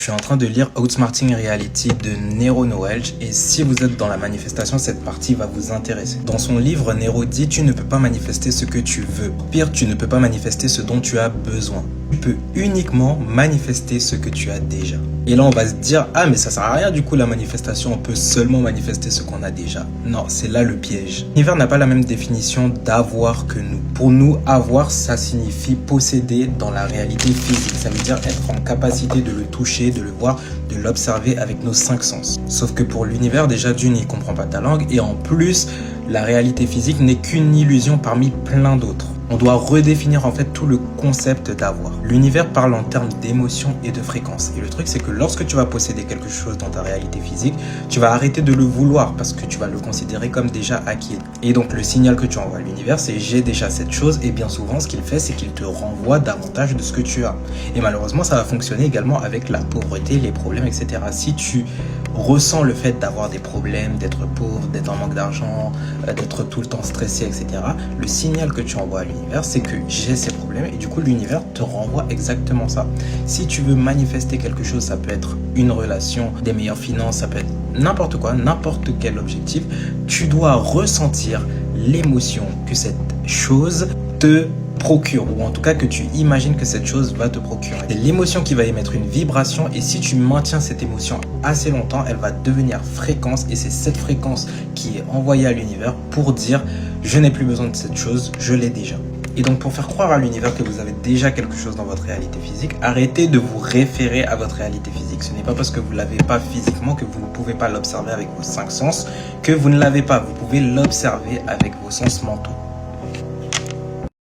Je suis en train de lire Outsmarting Reality de Nero Noël et si vous êtes dans la manifestation, cette partie va vous intéresser. Dans son livre, Nero dit « Tu ne peux pas manifester ce que tu veux. Pire, tu ne peux pas manifester ce dont tu as besoin. Tu peux uniquement manifester ce que tu as déjà. » Et là, on va se dire « Ah, mais ça sert à rien du coup la manifestation, on peut seulement manifester ce qu'on a déjà. » Non, c'est là le piège. L'univers n'a pas la même définition d'avoir que nous. Pour nous, avoir, ça signifie posséder dans la réalité physique. Ça veut dire être en capacité de le toucher, de le voir, de l'observer avec nos 5 sens. Sauf que pour l'univers, déjà d'une, il ne comprend pas ta langue et en plus, la réalité physique n'est qu'une illusion parmi plein d'autres. On doit redéfinir en fait tout le concept d'avoir. L'univers parle en termes d'émotion et de fréquence. Et le truc, c'est que lorsque tu vas posséder quelque chose dans ta réalité physique, tu vas arrêter de le vouloir parce que tu vas le considérer comme déjà acquis. Et donc, le signal que tu envoies à l'univers, c'est j'ai déjà cette chose. Et bien souvent, ce qu'il fait, c'est qu'il te renvoie davantage de ce que tu as. Et malheureusement, ça va fonctionner également avec la pauvreté, les problèmes, etc. Si tu ressens le fait d'avoir des problèmes, d'être pauvre, d'être en manque d'argent, d'être tout le temps stressé, etc. Le signal que tu envoies à l'univers, c'est que j'ai ces problèmes et du coup l'univers te renvoie exactement ça. Si tu veux manifester quelque chose, ça peut être une relation, des meilleures finances, ça peut être n'importe quoi, n'importe quel objectif, tu dois ressentir l'émotion que cette chose te procure, ou en tout cas que tu imagines que cette chose va te procurer. C'est l'émotion qui va émettre une vibration et si tu maintiens cette émotion assez longtemps, elle va devenir fréquence et c'est cette fréquence qui est envoyée à l'univers pour dire je n'ai plus besoin de cette chose, je l'ai déjà. Et donc pour faire croire à l'univers que vous avez déjà quelque chose dans votre réalité physique, arrêtez de vous référer à votre réalité physique. Ce n'est pas parce que vous ne l'avez pas physiquement que vous ne pouvez pas l'observer avec vos 5 sens que vous ne l'avez pas. Vous pouvez l'observer avec vos sens mentaux.